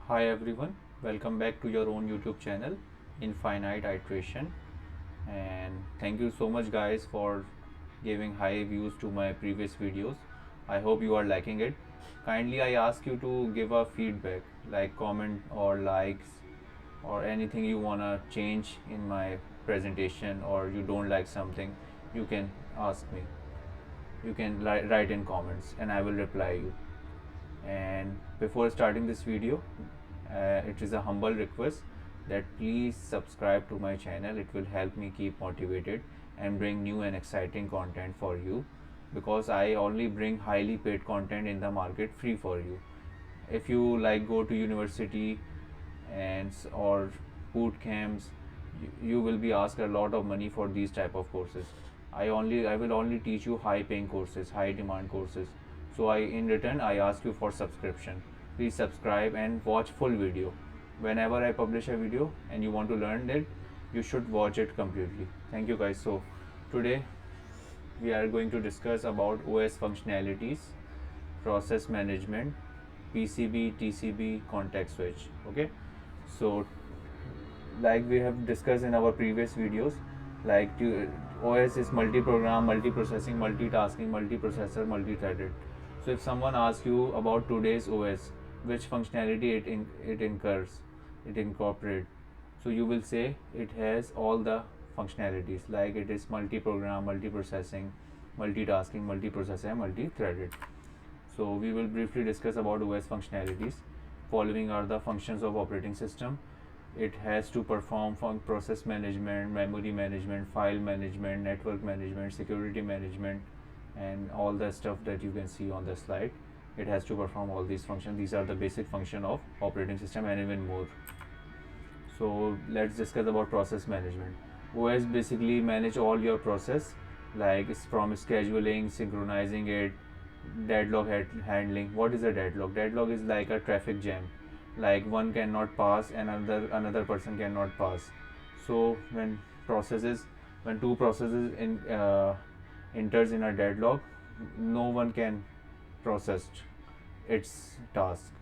Hi everyone, welcome back to your own YouTube channel Infinite Iteration, and thank you so much guys for giving high views to my previous videos. I hope you are liking it. Kindly I ask you to give a feedback like comment or likes or anything you wanna change in my presentation, or you don't like something, you can ask me. You can write in comments and I will reply you. And before starting this video, it is a humble request that please subscribe to my channel. It will help me keep motivated and bring new and exciting content for you, because I only bring highly paid content in the market free for you. If you like go to university and or boot camps, you will be asked a lot of money for these type of courses. I will only teach you high paying courses, high demand courses. So in return I ask you for subscription. Please subscribe and watch full video. Whenever I publish a video and you want to learn it, you should watch it completely. Thank you guys. So today we are going to discuss about OS functionalities, process management, PCB, TCB, context switch. Okay, so like we have discussed in our previous videos, like OS is multi-program, multi-processing, multitasking, multi-processor, multi-threaded. So if someone asks you about today's OS, which functionality it incurs, it incorporates, so you will say it has all the functionalities, like it is multi-program, multi-processing, multitasking, multi-processor, and multi-threaded. So we will briefly discuss about OS functionalities. Following are the functions of operating system. It has to perform process management, memory management, file management, network management, security management, and all the stuff that you can see on the slide. It has to perform all these functions. These are the basic function of operating system and even more. So let's discuss about process management. OS basically manage all your process, like from scheduling, synchronizing it, deadlock handling. What is a deadlock? Deadlock is like a traffic jam, like one cannot pass and another person cannot pass. So when two processes enters in a deadlock, no one can process its task.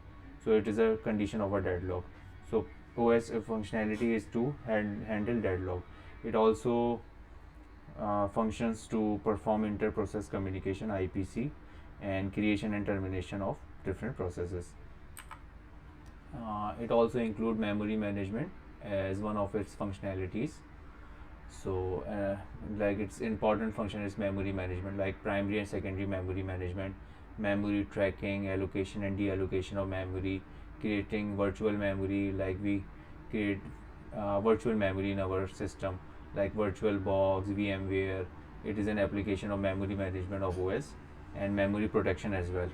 So it is a condition of a deadlock. So OS functionality is to handle deadlock. It also functions to perform inter-process communication, IPC, and creation and termination of different processes. It also includes memory management as one of its functionalities. So like its important function is memory management, like primary and secondary memory management, memory tracking, allocation and deallocation of memory, creating virtual memory, like we create virtual memory in our system, like virtual box, VMware. It is an application of memory management of OS, and memory protection as well,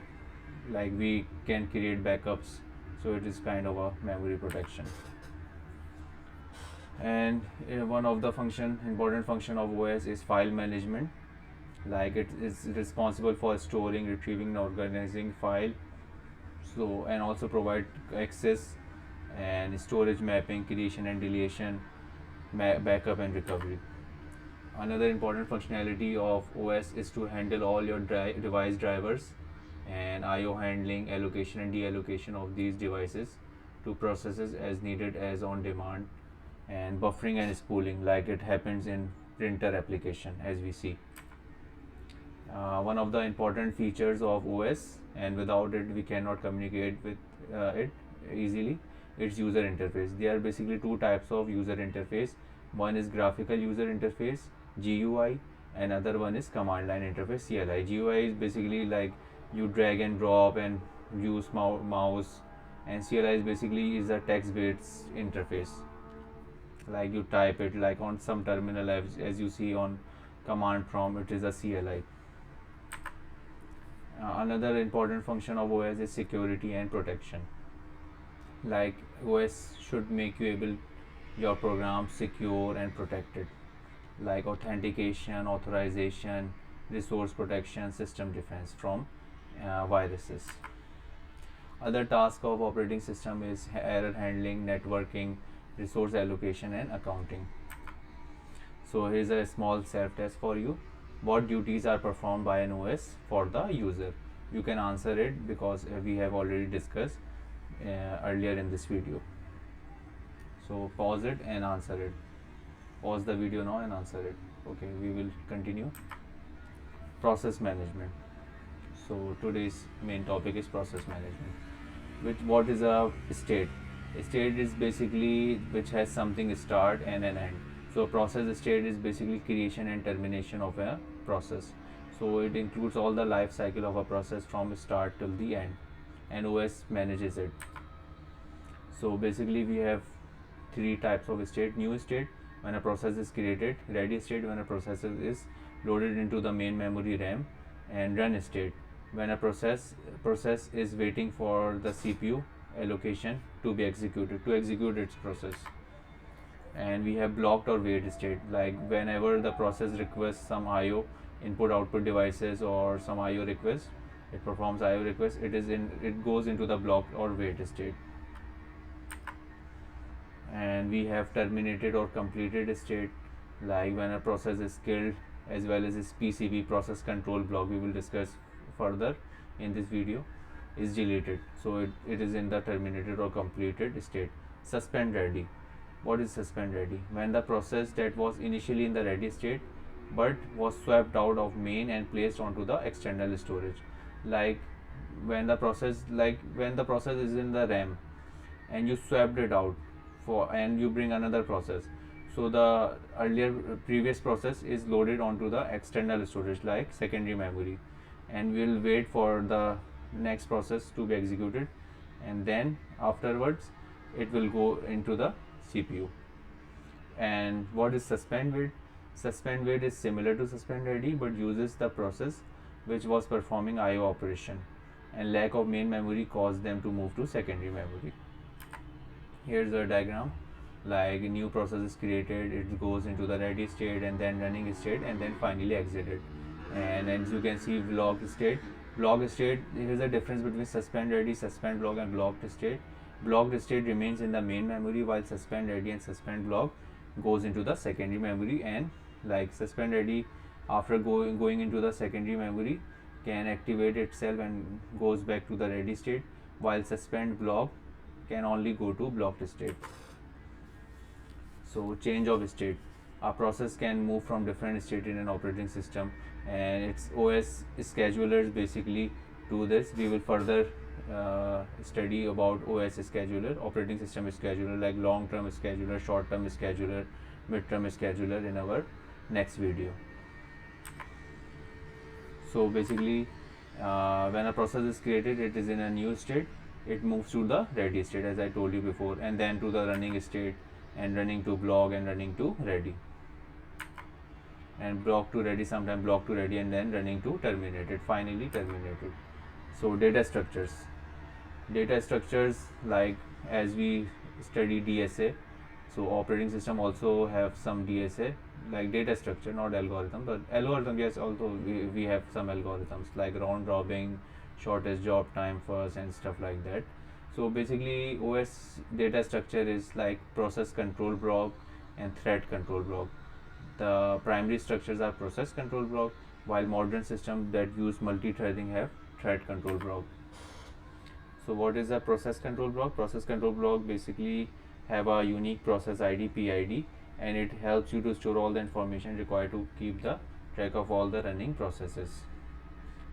like we can create backups. So it is kind of a memory protection. And one of the important function of OS is file management, like it is responsible for storing, retrieving and organizing file. So and also provide access and storage mapping, creation and deletion, backup and recovery. Another important functionality of OS is to handle all your device drivers and IO handling, allocation and deallocation of these devices to processes as needed, as on demand, and buffering and spooling, like it happens in printer application as we see. One of the important features of OS, and without it we cannot communicate with it easily, its user interface. There are basically two types of user interface. One is graphical user interface, GUI, and other one is command line interface, CLI. GUI is basically like you drag and drop and use mouse, and CLI is basically is a text based interface, like you type it like on some terminal, as you see on command prompt. It is a CLI. Another important function of OS is security and protection, like OS should make you able your program secure and protected, like authentication, authorization, resource protection, system defense from viruses. Other task of operating system is error handling, networking, resource allocation and accounting. So here's a small self test for you. What duties are performed by an OS for the user? You can answer it because we have already discussed. earlier in this video. So pause it and answer it. Pause the video now and answer it. Okay, we will continue. Process management. So today's main topic is process management. What is a state? A state is basically which has something start and an end. So process state is basically creation and termination of a process. So it includes all the life cycle of a process from start till the end, and OS manages it. So basically we have three types of state: new state when a process is created, ready state when a process is loaded into the main memory RAM, and run state when a process is waiting for the CPU allocation to be executed to execute its process. And we have blocked or wait state, like whenever the process requests some IO input output devices or some IO request, it performs IO request, it goes into the blocked or wait state. And we have terminated or completed state, like when a process is killed, as well as its PCB, process control block, we will discuss further in this video, is deleted. So it is in the terminated or completed state. Suspend ready. What is suspend ready? When the process that was initially in the ready state but was swapped out of main and placed onto the external storage. Like when the process is in the RAM and you swapped it out and you bring another process, so the previous process is loaded onto the external storage like secondary memory, and we'll wait for the next process to be executed, and then afterwards it will go into the CPU. And what is suspend wait? Suspend wait is similar to suspend ready but uses the process which was performing IO operation, and lack of main memory caused them to move to secondary memory. Here's a diagram, like a new process is created, it goes into the ready state and then running state and then finally exited. And as you can see, blocked state, here is a difference between suspend ready, suspend block and blocked state. Blocked state remains in the main memory, while suspend ready and suspend block goes into the secondary memory. And like suspend ready, after going into the secondary memory, can activate itself and goes back to the ready state, while suspend block can only go to blocked state. So change of state, a process can move from different state in an operating system, and its OS schedulers basically do this. We will further study about OS scheduler, operating system scheduler, like long term scheduler, short term scheduler, mid term scheduler in our next video. So basically when a process is created, it is in a new state, it moves to the ready state as I told you before, and then to the running state, and running to block, and running to ready, and block to ready, sometime block to ready, and then running to terminated, finally terminated. So data structures, like as we study DSA, so operating system also have some DSA, like data structure, not algorithm, but algorithm, yes, also we have some algorithms like round robin, shortest job time first, and stuff like that. So basically OS data structure is like process control block and thread control block. The primary structures are process control block, while modern systems that use multi-threading have thread control block. So what is a process control block? Process control block basically have a unique process ID, PID, and it helps you to store all the information required to keep the track of all the running processes.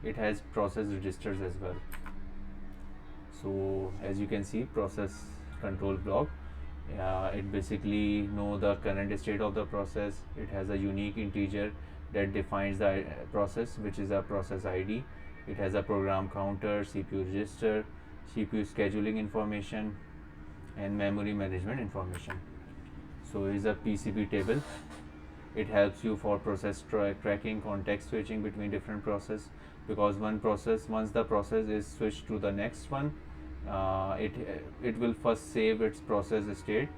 It has process registers as well. So as you can see, process control block, it basically know the current state of the process. It has a unique integer that defines the process, which is a process ID. It has a program counter, CPU register, CPU scheduling information, and memory management information. So is a PCB table. It helps you for process tracking, context switching between different process, because once the process is switched to the next one, it will first save its process state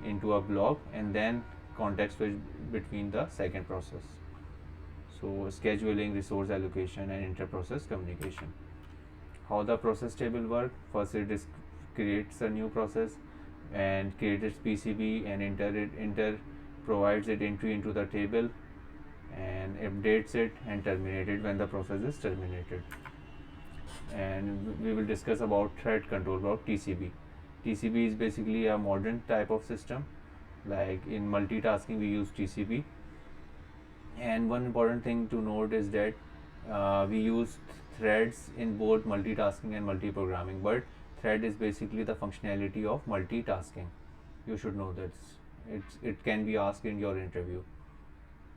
into a block and then context switch between the second process. So scheduling, resource allocation, and inter-process communication. How the process table work? First it creates a new process and creates its PCB, and provides it entry into the table and updates it and terminates it when the process is terminated. And we will discuss about thread control block, TCB. TCB is basically a modern type of system. Like in multitasking we use TCB. And one important thing to note is that we use threads in both multitasking and multi-programming, but thread is basically the functionality of multitasking. You should know that it can be asked in your interview.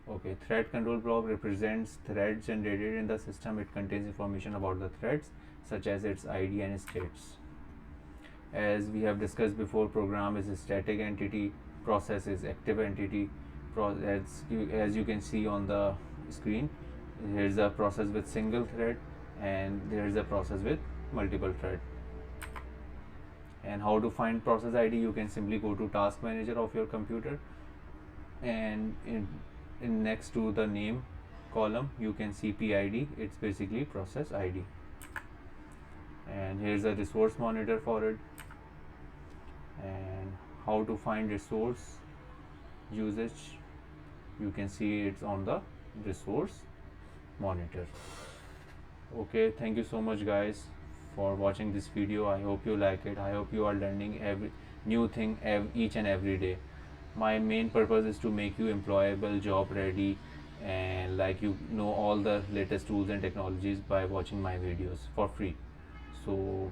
Okay, thread control block represents threads generated in the system. It contains information about the threads such as its ID and states. As we have discussed before, program is a static entity, process is active entity. As you can see on the screen, here's a process with single thread and there's a process with multiple thread. And how to find process ID? You can simply go to task manager of your computer, and in next to the name column you can see PID. It's basically process ID. And here's a resource monitor for it. And how to find resource usage? You can see it's on the resource monitor. Okay, thank you so much guys for watching this video. I hope you like it. I hope you are learning every new thing each and every day. My main purpose is to make you employable, job ready, and like you know all the latest tools and technologies by watching my videos for free. So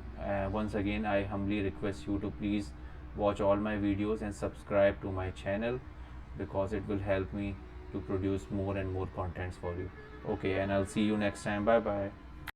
once again I humbly request you to please watch all my videos and subscribe to my channel, because it will help me to produce more and more contents for you. Okay, and I'll see you next time. Bye bye.